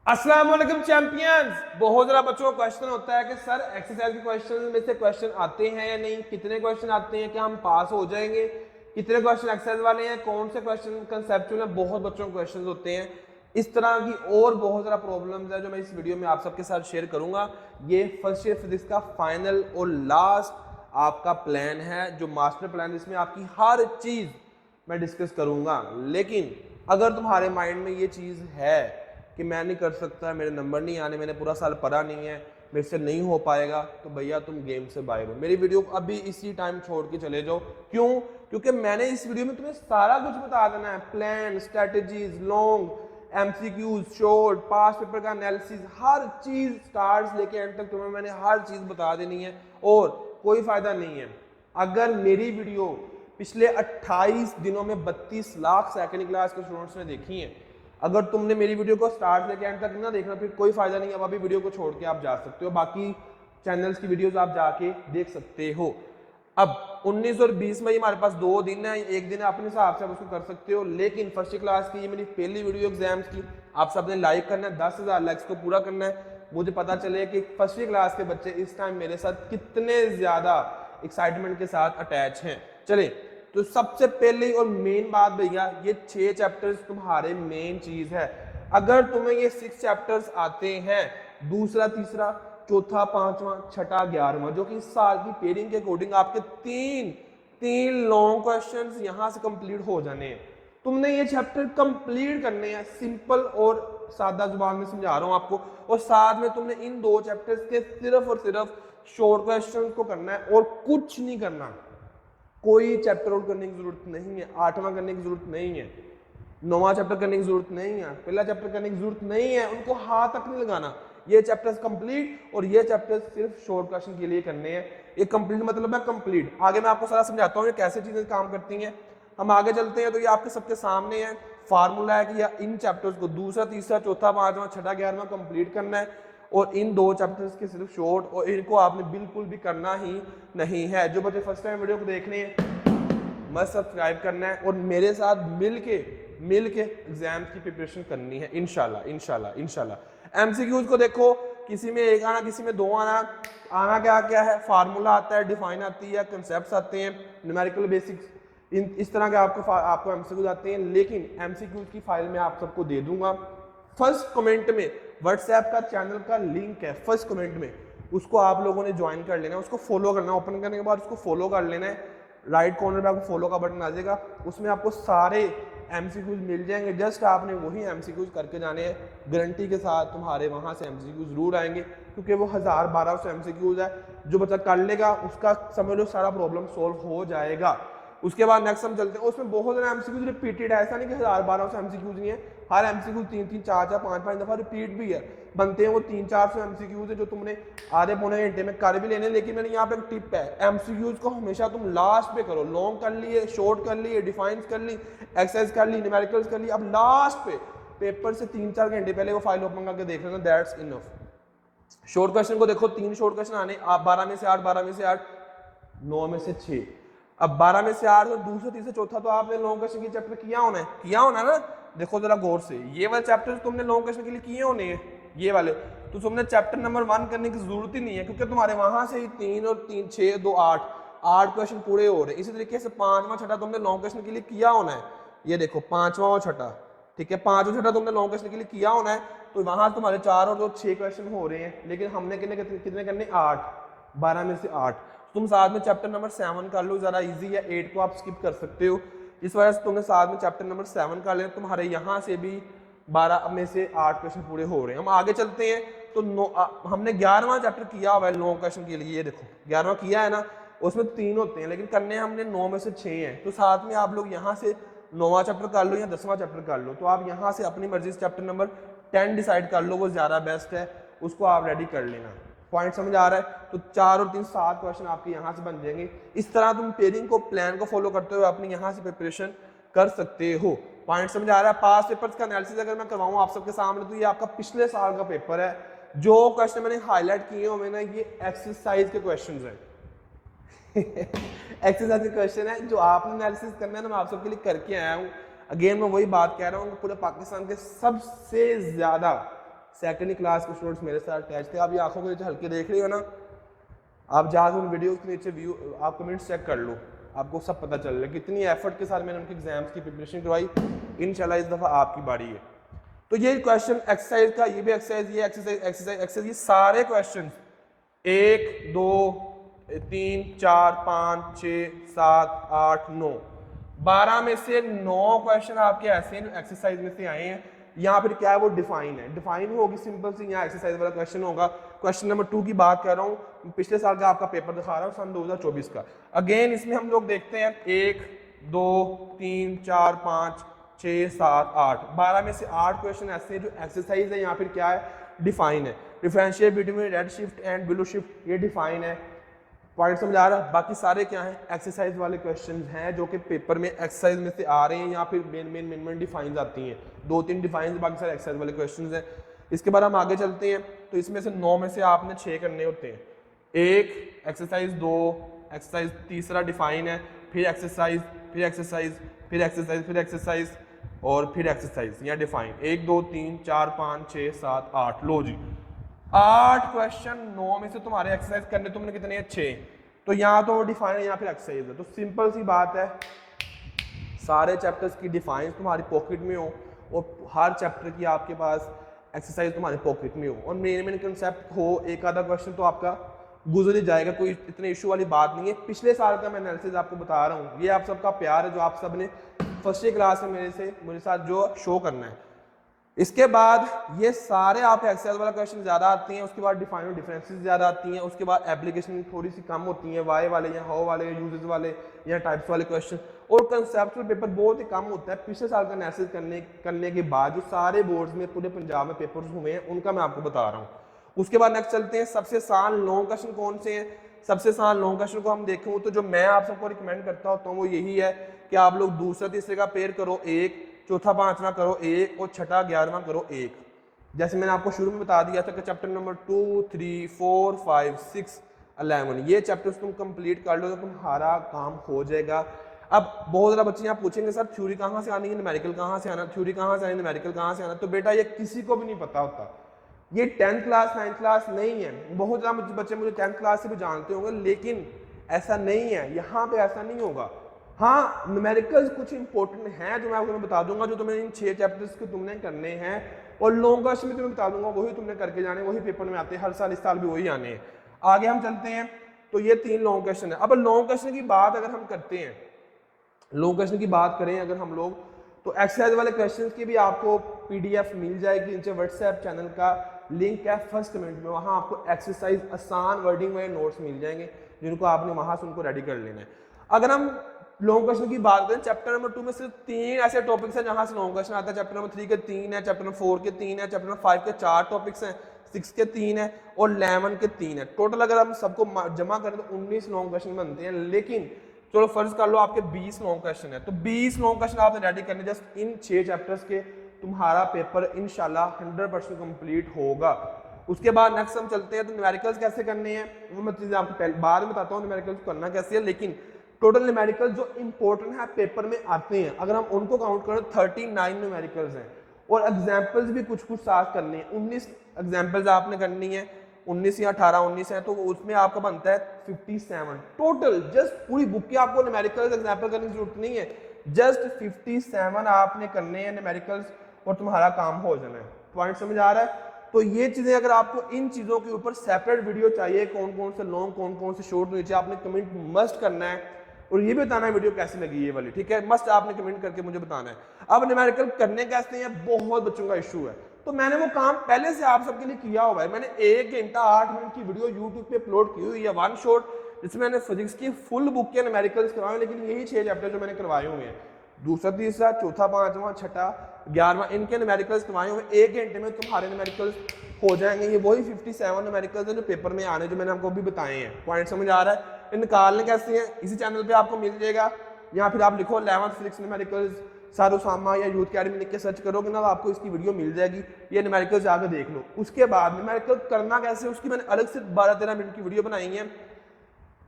अस्सलाम वालेकुम चैंपियंस। बहुत ज़्यादा बच्चों का क्वेश्चन होता है कि सर एक्सरसाइज के क्वेश्चन में से क्वेश्चन आते हैं या नहीं, कितने क्वेश्चन आते हैं, क्या हम पास हो जाएंगे, कितने क्वेश्चन एक्सरसाइज वाले हैं, कौन से क्वेश्चन कंसेप्चुअल हैं। बहुत बच्चों के क्वेश्चन होते हैं। इस तरह की और बहुत ज़्यादा प्रॉब्लम्स है जो मैं इस वीडियो में आप सबके साथ शेयर करूंगा। ये फर्स्ट ईयर फिजिक्स का फाइनल और लास्ट आपका प्लान है, जो मास्टर प्लान, जिसमें आपकी हर चीज़ मैं डिस्कस करूंगा। लेकिन अगर तुम्हारे माइंड में ये चीज़ है कि मैं नहीं कर सकता, मेरे नंबर नहीं आने, मैंने पूरा साल पढ़ा नहीं है, मेरे से नहीं हो पाएगा, तो भैया तुम गेम से बाहर हो। मेरी वीडियो को अभी इसी टाइम छोड़ के चले जाओ। क्यों? क्योंकि मैंने इस वीडियो में तुम्हें सारा कुछ बता देना है। Plan, strategies, long, MCQs, short, past paper का एनालिसिस, हर चीज स्टार्ट लेके एंड तक तुम्हें मैंने हर चीज बता देनी है। और कोई फायदा नहीं है अगर मेरी वीडियो पिछले 28 दिनों में 32 लाख सेकंड क्लास के स्टूडेंट्स ने देखी है। अगर तुमने मेरी वीडियो को स्टार्ट लेके एंड तक ना देखना, फिर कोई फायदा नहीं। अब अभी वीडियो को छोड़ के आप जा सकते हो, बाकी चैनल्स की वीडियोस आप जाके देख सकते हो। अब 19 और 20 में हमारे पास 2 दिन है, एक दिन अपने हिसाब से आप उसको कर सकते हो। लेकिन फर्स्ट क्लास की ये मेरी पहली वीडियो एग्जाम्स की, आप सबने लाइक करना है, 10,000 लाइक्स को पूरा करना है। मुझे पता चले कि फर्स्ट क्लास के बच्चे इस टाइम मेरे साथ कितने ज्यादा एक्साइटमेंट के साथ अटैच हैं। चले, तो सबसे पहले और मेन बात भैया, ये 6 चैप्टर्स तुम्हारे मेन चीज है। अगर तुम्हें ये 6 चैप्टर्स आते हैं, दूसरा, तीसरा, चौथा, पांचवा, छठा, 11वां, जो कि इस साल की पेयरिंग के अकॉर्डिंग आपके तीन लॉन्ग क्वेश्चंस यहां से कंप्लीट हो जाने हैं। तुमने ये चैप्टर कंप्लीट करने हैं, सिंपल और सादा जुबान में समझा रहा हूं आपको। और साथ में तुमने इन 2 चैप्टर्स के सिर्फ और सिर्फ शॉर्ट क्वेश्चंस को करना है और कुछ नहीं करना। कोई चैप्टर आउट करने की जरूरत नहीं है, 8वां करने की जरूरत नहीं है, 9वां चैप्टर करने की जरूरत नहीं है, पहला चैप्टर करने की जरूरत नहीं है, उनको हाथ तक नहीं लगाना। ये चैप्टर्स कंप्लीट और ये चैप्टर्स सिर्फ शॉर्ट क्वेश्चन के लिए करने हैं। ये कंप्लीट मतलब है कंप्लीट। आगे मैं आपको सारा समझाता हूँ ये कैसे चीजें काम करती हैं। हम आगे चलते हैं तो ये आपके सबके सामने है। फार्मूला है कि या इन चैप्टर्स को दूसरा, तीसरा, चौथा, पांचवा, छठा, 11वां कंप्लीट करना है और इन 2 चैप्टर्स के सिर्फ शॉर्ट, और इनको आपने बिल्कुल भी करना ही नहीं है। जो बच्चे फर्स्ट टाइम वीडियो को देख रहे हैं, मस्ट सब्सक्राइब करना है और मेरे साथ मिल के एग्जाम की प्रिपरेशन करनी है, इंशाल्लाह। एमसीक्यूज को देखो, किसी में 1 आना, किसी में 2 आना क्या क्या है, फार्मूला आता है, डिफाइन आती है, कंसेप्ट आते हैं, न्यूमेरिकल बेसिक्स, इस तरह के आपको एमसीक्यूज आते हैं। लेकिन एमसीक्यूज की फाइल मैं आप सबको दे दूंगा। फर्स्ट कमेंट में व्हाट्सएप का चैनल का लिंक है, फर्स्ट कमेंट में, उसको आप लोगों ने ज्वाइन कर लेना है, उसको फॉलो करना है। ओपन करने के बाद उसको फॉलो कर लेना है। राइट कॉर्नर पे आपको फॉलो का बटन आ जाएगा, उसमें आपको सारे एमसीक्यूज मिल जाएंगे। जस्ट आपने वही एमसीक्यूज करके जाने हैं, गारंटी के साथ तुम्हारे वहां से एमसीक्यूज जरूर आएंगे, क्योंकि वो 1000-1200 एमसीक्यूज है। जो बच्चा कर लेगा उसका समझ लो सारा प्रॉब्लम सोल्व हो जाएगा। उसके बाद नेक्स्ट हम चलते हैं, उसमें बहुत सारे एमसीक्यूज रिपीटेड है, ऐसा नहीं कि 1000-1200 एमसीक्यूज नहीं है। हर एमसीक्यू 3-3, 4-4, 5-5 दफा रिपीट भी है, बनते हैं वो 300-400 एमसीक्यूज है, जो तुमने आधे पौने घंटे में कर भी लेने। लेकिन मैंने यहाँ पे एक टिप है, एमसीक्यूज को हमेशा तुम लास्ट पे करो। लॉन्ग कर लिए, शॉर्ट कर लिए, डिफाइंस कर ली, एक्सरसाइज कर ली, न्यूमेरिकल्स कर ली, अब लास्ट पे पेपर से 3-4 घंटे पहले वो फाइल ओपन करके देख लेना, दैट्स इनफ। शॉर्ट क्वेश्चन को देखो, 3 शॉर्ट क्वेश्चन आने, आप 12 में से 8, 12 में से 8, 9 में से 6। अब 12 में से 8 तो दूसरा, तीसरा, चौथा तो आपने लॉन्ग क्वेश्चन की चैप्टर किया होना ना। देखो जरा गौर से, ये वाले चैप्टर तुमने लॉन्ग क्वेश्चन के लिए किए होने हैं, ये वाले तो तुमने चैप्टर नंबर 1 करने की जरूरत ही नहीं है, क्योंकि तुम्हारे वहां से ही 3 और 3, 6, 2, 8 क्वेश्चन पूरे हो रहे हैं। इसी तरीके से 5वां, छठा तुमने लॉन्ग क्वेश्चन के लिए किया होना है। ये देखो 5वां और छठा, ठीक है, 5 और छठा तुमने लॉन्ग क्वेश्चन के लिए किया होना है। तो वहां तुम्हारे 4 और 2, 6 क्वेश्चन हो रहे हैं। लेकिन हमने कितने करने, 8, 12 में से 8। तुम साथ में चैप्टर नंबर 7 कर लो, जरा इजी है, 8 को आप स्किप कर सकते हो। इस वजह से तुमने साथ में चैप्टर नंबर 7 कर लेना, तुम्हारे यहाँ से भी 12 में से 8 क्वेश्चन पूरे हो रहे हैं। हम आगे चलते हैं तो हमने 11वां चैप्टर किया हुआ है लॉन्ग क्वेश्चन के लिए। ये देखो 11वां किया है ना, उसमें 3 होते हैं, लेकिन करने हमने 9 में से 6 हैं। तो साथ में आप लोग यहाँ से 9वां चैप्टर कर लो या 10वां चैप्टर कर लो। तो आप यहाँ से अपनी मर्जी से चैप्टर नंबर 10 डिसाइड कर लो, वो ज्यादा बेस्ट है, उसको आप रेडी कर लेना। पॉइंट समझ आ रहा है? तो 4 और 3, 7 क्वेश्चन आपके यहाँ से बन जाएंगे। इस तरह तुम पेयरिंग को, प्लान को फॉलो करते हुए अपने यहाँ से प्रिपरेशन कर सकते हो। पॉइंट समझ आ रहा है? पास पेपर्स का एनालिसिस अगर मैं करवाऊँ आप सबके सामने, तो ये आपका पिछले साल का पेपर है। जो क्वेश्चन मैंने हाईलाइट किए हो मैंने, ये एक्सरसाइज के क्वेश्चन है। एक्सरसाइज के क्वेश्चन है जो आपने एनालिसिस करना है ना, मैं आप सबके लिए करके आया हूँ। अगेन मैं वही बात कह रहा हूँ, पूरे पाकिस्तान के सबसे ज्यादा सेकेंड क्लास के स्टूडेंट्स मेरे साथ अटैच थे। आप ये आंखों के नीचे हल्के देख रहे हो ना, आप जाकर उन वीडियोस के नीचे व्यू आप कमेंट्स चेक कर लो, आपको सब पता चल रहा है कितनी एफर्ट के साथ मैंने उनके एग्जाम्स की प्रिपरेशन करवाई। इंशाल्लाह इस दफ़ा आपकी बारी है। तो ये क्वेश्चन एक्सरसाइज का, ये भी एक्सरसाइज, ये एक्सरसाइज, ये सारे क्वेश्चन 1 2 3 4 5 6 7 8 9 12 में से 9 क्वेश्चन आपके ऐसे हैं जो एक्सरसाइज में से आए हैं। यहाँ फिर क्या है, वो डिफाइन है, डिफाइन होगी सिंपल सी, यहाँ एक्सरसाइज वाला क्वेश्चन होगा। क्वेश्चन नंबर 2 की बात कर रहा हूँ, पिछले साल का आपका पेपर दिखा रहा हूँ, सन 2024 का। अगेन इसमें हम लोग देखते हैं 1 2 3 4 5 6 7 8 12 में से 8 क्वेश्चन ऐसे हैं जो एक्सरसाइज है, यहाँ फिर क्या है, डिफाइन है। Differentiate between red shift and blue shift, ये डिफाइन है, पॉइंट समझ आ रहा है। बाकी सारे क्या हैं, एक्सरसाइज वाले क्वेश्चन हैं जो कि पेपर में एक्सरसाइज में से आ रहे हैं, या फिर मेन डिफाइंस आती हैं, 2-3 डिफाइंस, बाकी सारे एक्सरसाइज वाले क्वेश्चन हैं। इसके बाद हम आगे चलते हैं, तो इसमें से 9 में से आपने 6 करने होते हैं। 1 एक्सरसाइज, 2 एक्सरसाइज, तीसरा डिफाइन है, फिर एक्सरसाइज, फिर एक्सरसाइज, फिर एक्सरसाइज, फिर एक्सरसाइज और फिर एक्सरसाइज या डिफाइन। 1 2 3 4 5 6 7 8, लो जी 8 क्वेश्चन 9 में से तुम्हारे एक्सरसाइज करने तुमने कितने अच्छे, तो यहाँ तो डिफाइन है, यहाँ फिर एक्सरसाइज है। तो सिंपल सी बात है, सारे चैप्टर्स की डिफाइन तुम्हारी पॉकेट में हो और हर चैप्टर की आपके पास एक्सरसाइज तुम्हारे पॉकेट में हो और मेन कंसेप्ट हो। एक आधा क्वेश्चन तो आपका गुजर ही जाएगा, कोई इतने इशू वाली बात नहीं है। पिछले साल का मैं एनालिसिस आपको बता रहा हूँ, ये आप सबका प्यार है जो आप सब ने फर्स्ट क्लास में मेरे साथ जो शो करना है। इसके बाद ये सारे आप एक्सेल वाला क्वेश्चन ज़्यादा आती हैं, उसके बाद डिफाइन और डिफरेंसेस ज़्यादा आती हैं, उसके बाद एप्लीकेशन थोड़ी सी कम होती है, वाई वाले या हाउ वाले, यूजेस वाले या टाइप्स वाले क्वेश्चन, और कंसेप्चुअल पेपर बहुत ही कम होता है। पिछले साल का एनालिसिस करने के बाद जो सारे बोर्ड्स में पूरे पंजाब में पेपर्स हुए हैं उनका मैं आपको बता रहा हूँ। उसके बाद नेक्स्ट चलते हैं, सबसे आसान लॉन्ग क्वेश्चन कौन से हैं। सबसे आसान लॉन्ग क्वेश्चन को हम देखूँ तो जो मैं आप सबको रिकमेंड करता होता हूँ वो यही है कि आप लोग दूसरा तीसरे का पेयर करो 1, चौथा पांचवा करो 1 और छठा 11वां करो 1। जैसे मैंने आपको शुरू में बता दिया था कि चैप्टर नंबर 2, 3, 4, 5, 6, 11 ये चैप्टर्स तुम कंप्लीट कर लो तो तुम्हारा काम हो जाएगा। अब बहुत ज़्यादा बच्चे यहाँ पूछेंगे सर थ्योरी कहाँ से आनी है, न्यूमेरिकल कहाँ से आना, थ्योरी कहाँ से आनी, न्यूमेरिकल कहाँ से आना। तो बेटा ये किसी को भी नहीं पता होता, ये 10th क्लास 9th क्लास नहीं है। बहुत ज़्यादा बच्चे मुझे 10th क्लास से भी जानते होंगे, लेकिन ऐसा नहीं है, यहाँ पे ऐसा नहीं होगा। हाँ, न्यूमेरिकल्स कुछ इंपॉर्टेंट हैं जो मैं आपको बता दूंगा, जो तुम्हें इन 6 चैप्टर्स के तुमने करने हैं, और लॉन्ग क्वेश्चन में तुम्हें बता दूंगा, वही तुमने करके जाने, वही पेपर में आते हैं हर साल, इस साल भी वही आने हैं। आगे हम चलते हैं, तो ये 3 लॉन्ग क्वेश्चन है। अब लॉन्ग क्वेश्चन की बात अगर हम करते हैं, लॉन्ग क्वेश्चन की बात करें अगर हम लोग, तो एक्सरसाइज वाले क्वेश्चन की भी आपको PDF मिल जाएगी, नीचे व्हाट्सएप चैनल का लिंक है फर्स्ट कमेंट में, वहाँ आपको एक्सरसाइज आसान वर्डिंग वाले नोट्स मिल जाएंगे जिनको आपने वहाँ से उनको रेडी कर लेना है। अगर हम लॉन्ग क्वेश्चन की बात करें, चैप्टर नंबर 2 में सिर्फ 3 ऐसे टॉपिक्स हैं जहां से लॉन्ग क्वेश्चन आता है। चैप्टर नंबर 3 के 3 है, चैप्टर नंबर 4 के 3 है, चैप्टर नंबर 5 के 4 टॉपिक्स हैं, 6 के 3 है और 11 के 3 है। टोटल अगर हम सबको जमा करें तो 19 लॉन्ग क्वेश्चन बनते हैं। लेकिन चलो फर्ज कर लो आपके 20 लॉन्ग क्वेश्चन है, तो 20 लॉन्ग क्वेश्चन आपने रेडी करने, जस्ट इन 6 चैप्टर्स के तुम्हारा पेपर इंशाल्लाह 100% कंप्लीट होगा। उसके बाद नेक्स्ट हम चलते हैं, तो न्यूमेरिकल्स कैसे करने हैं वो मैं चीजें आपको बाद में बताता हूँ, न्यूमेरिकल्स करना कैसे है। लेकिन टोटल न्यूमेरिकल जो इंपॉर्टेंट है पेपर में आते हैं, अगर हम उनको काउंट करें 39 न्यूमेरिकल्स हैं, और एग्जाम्पल्स भी कुछ साथ करने हैं। 19 एग्जाम्पल्स आपने करनी है, 19 या 18 19 है, तो उसमें आपका बनता है 57 टोटल। जस्ट पूरी बुक की आपको न्यूमेरिकल्स एग्जाम्पल करने की जरूरत नहीं है, जस्ट 57 आपने करने हैं न्यूमेरिकल्स और तुम्हारा काम हो जाना है। पॉइंट समझ आ रहा है? तो ये चीजें अगर आपको इन चीजों के ऊपर सेपरेट वीडियो चाहिए, कौन कौन से लॉन्ग कौन कौन से शॉर्ट, नीचे आपने कमेंट मस्ट करना है और ये भी बताना है वीडियो कैसी लगी ये वाली, ठीक है, मस्ट आपने कमेंट करके मुझे बताना है। अब न्यूमेरिकल करने कैसे हैं, बहुत बच्चों का इशू है, तो मैंने वो काम पहले से आप सबके लिए किया हुआ है। मैंने 1 घंटा 8 मिनट की वीडियो यूट्यूब पे अपलोड की हुई है, 1 शॉट, जिसमें मैंने फिजिक्स की फुल बुक के न्यूमेरिकल्स करवाए, लेकिन यही 6 चैप्टर जो मैंने करवाए हुए हैं, दूसरा तीसरा चौथा पांचवा छठा 11वां, इनके न्यूमेरिकल्स करवाए हुए 1 घंटे में तुम्हारे न्यूमेरिकल्स हो जाएंगे। ये वही 57 न्यूमेरिकल्स हैं जो पेपर में आने, जो मैंने आपको अभी बताए हैं। पॉइंट समझ आ रहा है? निकालने कैसे हैं इसी चैनल पे आपको मिल जाएगा, या फिर आप लिखो 11th फिजिक्स न्यूमेरिकल्स सारुसामा या यूथ अकेडमी लिख के सर्च करोगे ना, आपको इसकी वीडियो मिल जाएगी, ये न्यूमेरिकल्स जाकर देख लो। उसके बाद न्यूमेरिकल करना कैसे, उसकी मैंने अलग से 12-13 मिनट की वीडियो बनाई है,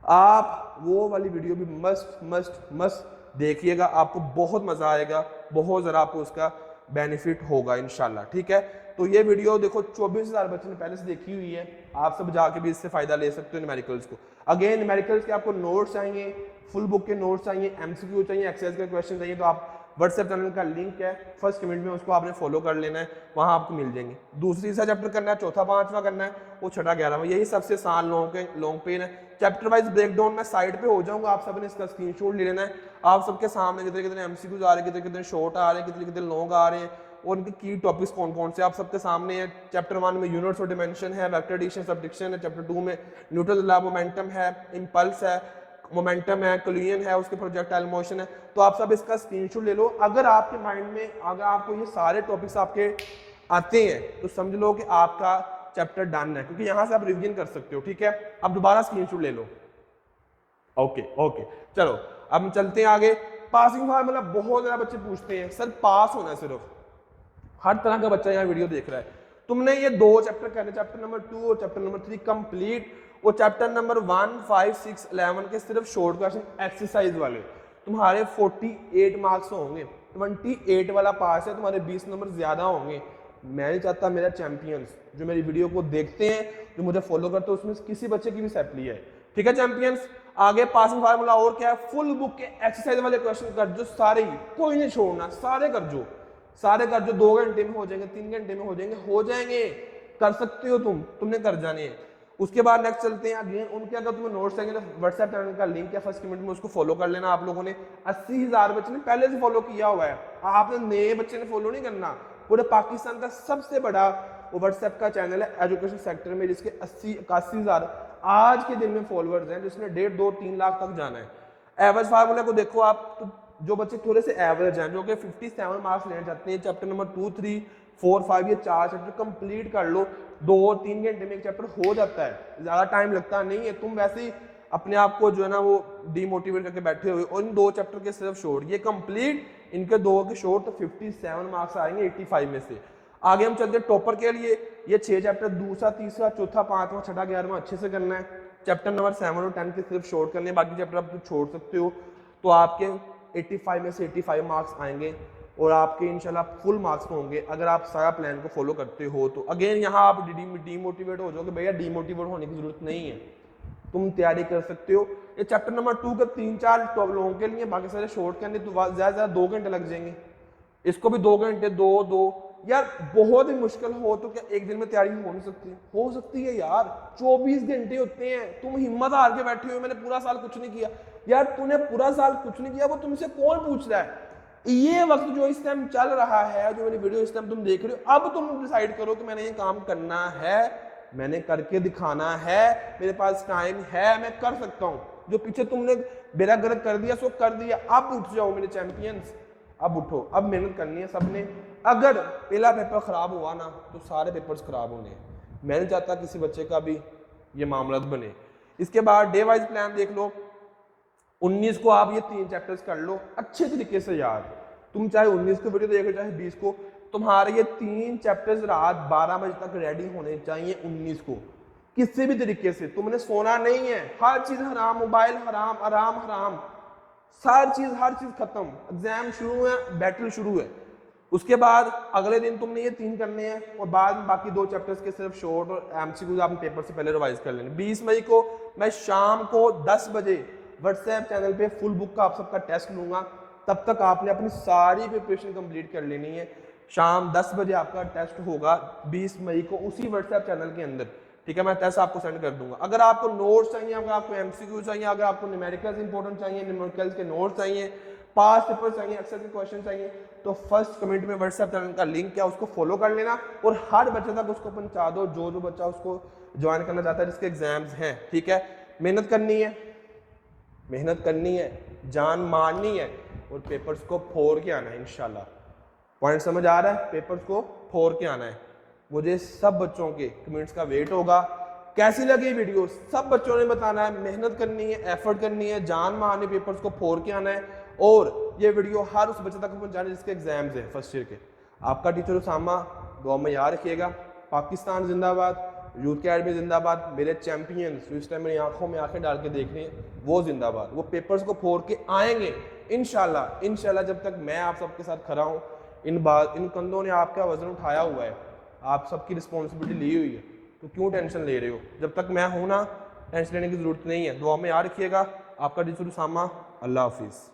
आप वो वाली वीडियो भी मस्ट मस्ट मस्ट देखिएगा, आपको बहुत मजा आएगा, बहुत ज़रा आपको उसका बेनिफिट होगा इंशाल्लाह, ठीक है। तो ये वीडियो देखो 24,000 बच्चों ने पहले से देखी हुई है, आप सब जाके भी इससे फायदा ले सकते हो न्यूमेरिकल्स को। अगेन न्यूमेरिकल्स के आपको नोट्स चाहिए, फुल बुक के नोट्स चाहिए, एमसीक्यू चाहिए, एक्सरसाइज के क्वेश्चन चाहिए, तो आप व्हाट्सएप चैनल का लिंक है फर्स्ट कमेंट में, उसको आपने फॉलो कर लेना है, वहां आपको मिल जाएंगे। दूसरी सा चैप्टर करना है, चौथा पांचवा करना है, वो छठा 11वां, यही सबसे आसान लॉन्ग पेन है। चैप्टर वाइज ब्रेकडाउन मैं साइड पे हो जाऊंगा, आप सबने इसका स्क्रीनशॉट ले लेना है। आप सबके सामने कितने कितने एमसीक्यूज आ रहे हैं, कितने कितने शॉर्ट आ रहे हैं, कितने कितने लॉन्ग आ रहे हैं, और उनके की टॉपिक्स कौन कौन से आप सबके सामने है। चैप्टर 1 में यूनिट्स और डिमेंशन है, वेक्टर एडिशन सब्डिक्शन है। चैप्टर 2 में न्यूटन लॉ मोमेंटम है, इंपल्स है, मोमेंटम है, कोलिजन है, उसके प्रोजेक्टाइल मोशन है। तो आप सब इसका स्क्रीनशॉट ले लो। अगर आपके माइंड में अगर आपको ये सारे टॉपिक्स आपके आते हैं तो समझ लो कि आपका चैप्टर डन है, क्योंकि यहां से आप रिवीजन कर सकते हो। ठीक है, अब दोबारा स्क्रीनशॉट ले लो। ओके, चलो अब हम चलते हैं आगे। पासिंग फार्मूला बहुत ज्यादा बच्चे पूछते हैं, सर पास होना है सिर्फ, हर तरह का बच्चा यहाँ वीडियो देख रहा है। तुमने ये 2 चैप्टर करने, चैप्टर नंबर 2 और चैप्टर नंबर 3 कंप्लीट, और चैप्टर नंबर 1, 5, 6, 11 के सिर्फ शॉर्ट क्वेश्चन एक्सरसाइज वाले तुम्हारे 48 मार्क्स होंगे। 28 वाला पास है, तुम्हारे 20 नंबर ज्यादा होंगे। मैं नहीं चाहता मेरा चैंपियंस जो मेरी वीडियो को देखते हैं, जो मुझे फॉलो करते हैं, उसमें किसी बच्चे की भी सैपली है। ठीक है चैंपियंस, आगे पासिंग फार्मूला और क्या है, फुल बुक के एक्सरसाइज वाले क्वेश्चन कर जो, सारे ही, कोई नहीं छोड़ना, सारे कर जो, सारे कर जो। 2 घंटे में हो जाएंगे, 3 घंटे में हो जाएंगे, कर सकते हो तुमने कर जाने हैं। उसके बाद नेक्स्ट चलते हैं अगेन उनके, अगर तुम्हें नोट्स चाहिए तो व्हाट्सएप चैनल का लिंक है फर्स्ट कमेंट में, उसको फॉलो कर लेना। आप लोगों ने 80,000 बच्चे ने पहले से फॉलो किया हुआ है, आपने नए बच्चे ने फॉलो नहीं करना। पूरे पाकिस्तान का सबसे बड़ा वो व्हाट्सएप का चैनल है एजुकेशन सेक्टर में, जिसके 80-81,000 आज के दिन में फॉलोअर्स हैं, जिसने 1.5, 2, 3 लाख तक जाना है। एवरेज फार्मूला को देखो आप, तो जो बच्चे थोड़े से एवरेज हैं, जो कि 57 मार्क्स लेना चाहते हैं, चैप्टर नंबर 2, 3, 4, 5 ये 4 चैप्टर कंप्लीट कर लो। 2-3 घंटे में एक चैप्टर हो जाता है, ज्यादा टाइम लगता नहीं है। तुम वैसे ही अपने आप को जो है ना वो डीमोटिवेट करके बैठे हुए, और इन 2 चैप्टर के सिर्फ शॉर्ट ये कंप्लीट, इनके 2 के शॉर्ट, तो 57 मार्क्स आएंगे 85 में से। आगे हम चलते हैं टॉपर के लिए। ये 6 चैप्टर, दूसरा, तीसरा, चौथा, पांचवा, छठा, 11वां अच्छे से करना है। चैप्टर नंबर 7 और 10 के सिर्फ शॉर्ट करने हैं, बाकी चैप्टर आप तो छोड़ सकते हो। तो आपके 85 में से 85 मार्क्स आएंगे, और आपके इंशाल्लाह फुल मार्क्स होंगे अगर आप सारा प्लान को फॉलो करते हो। तो अगेन यहाँ आप डीमोटिवेट हो जाओगे, भैया डीमोटिवेट होने की जरूरत नहीं है, तुम तैयारी कर सकते हो। ये चैप्टर नंबर 2 के 3-4 लोगों के लिए, बाकी सारे शॉर्ट करने तो ज्यादा 2 घंटे लग जाएंगे, इसको भी 2 घंटे, 2 यार बहुत ही मुश्किल हो तो क्या एक दिन में तैयारी हो नहीं सकती? हो सकती है यार, 24 घंटे होते हैं। तुम हिम्मत हार के बैठे हो, मैंने पूरा साल कुछ नहीं किया। यार तूने पूरा साल कुछ नहीं किया, वो तुमसे कौन पूछ रहा है? ये वक्त जो इस टाइम चल रहा है, जो मेरी वीडियो इस टाइम तुम देख रहे हो, अब तुम डिसाइड करो कि मैंने ये काम करना है, मैंने करके दिखाना है, मेरे पास टाइम है, मैं कर सकता हूँ। जो पीछे तुमने बेरा गर्क कर दिया सो कर दिया, अब उठ जाओ मेरे चैंपियंस, अब उठो, अब मेहनत करनी है सबने। अगर पहला पेपर खराब हुआ ना तो सारे पेपर्स खराब होने हैं। मैं नहीं चाहता किसी बच्चे का भी ये मामला बने। इसके बाद डे वाइज प्लान देख लो। 19 को आप ये 3 चैप्टर्स कर लो अच्छे तरीके से यार। तुम चाहे 19 को वीडियो देखो चाहे 20 को, तुम्हारे ये 3 चैप्टर्स रात 12 बजे तक रेडी होने चाहिए। 19 को किसी भी तरीके से तुमने सोना नहीं है, हर चीज हराम, मोबाइल हराम, आराम हराम, हर चीज खत्म। एग्जाम शुरू है, बैटल शुरू है। उसके बाद अगले दिन तुमने ये 3 करने हैं, और बाद में बाकी 2 चैप्टर्स के सिर्फ शॉर्ट और एमसीक्यूज आपने पेपर से पहले रिवाइज कर लेने। 20 मई को मैं शाम को 10 बजे व्हाट्सएप चैनल पे फुल बुक का आप सबका टेस्ट लूंगा। तब तक आपने अपनी सारी प्रिपरेशन कंप्लीट कर लेनी है। शाम 10 बजे आपका टेस्ट होगा 20 मई को उसी व्हाट्सएप चैनल के अंदर, ठीक है? मैं टेस्ट आपको सेंड कर दूंगा। अगर आपको नोट्स चाहिए, अगर आपको एमसीक्यू चाहिए, अगर आपको न्यूमेरिकल्स इंपॉर्टेंट चाहिए, न्यूमेरिकल्स के नोट्स चाहिए, पास पेपर चाहिए, एक्सेल के क्वेश्चन चाहिए, तो फर्स्ट कमेंट में व्हाट्सएप चैनल का लिंक है, उसको फॉलो कर लेना और हर बच्चे तक उसको पहुंचा दो जो बच्चा उसको ज्वाइन करना चाहता है, जिसके एग्जाम्स हैं। ठीक है, मेहनत करनी है, जान मारनी है, और पेपर्स को फोड़ के आना है इंशाल्लाह। पॉइंट समझ आ रहा है? पेपर्स को फोड़ के आना है। मुझे सब बच्चों के कमेंट्स का वेट होगा। कैसी लगी वीडियो सब बच्चों ने बताना है। मेहनत करनी है, एफर्ट करनी है, जान मारनी, पेपर्स को फोड़ के आना है, और ये वीडियो हर उस बच्चे तक पहुंचाना जिसके एग्जाम्स हैं फर्स्ट ईयर के। आपका टीचर उसामा, दुआ में याद रखिएगा। पाकिस्तान जिंदाबाद, यूथ अकेडमी जिंदाबाद, मेरे चैंपियंस जो इस टाइम मेरी आंखों में आंखें डाल के देख रहे हैं वो जिंदाबाद। वो पेपर्स को फोड़ के आएंगे इंशाल्लाह। जब तक मैं आप सबके साथ खड़ा हूँ, इन कंधों ने आपका वजन उठाया हुआ है, आप सबकी रिस्पॉन्सिबिलिटी ली हुई है, तो क्यों टेंशन ले रहे हो? जब तक मैं हूं ना, टेंशन लेने की जरूरत नहीं है। दुआ में याद रखिएगा। आपका टीचर उसामा। अल्लाह हाफिज़।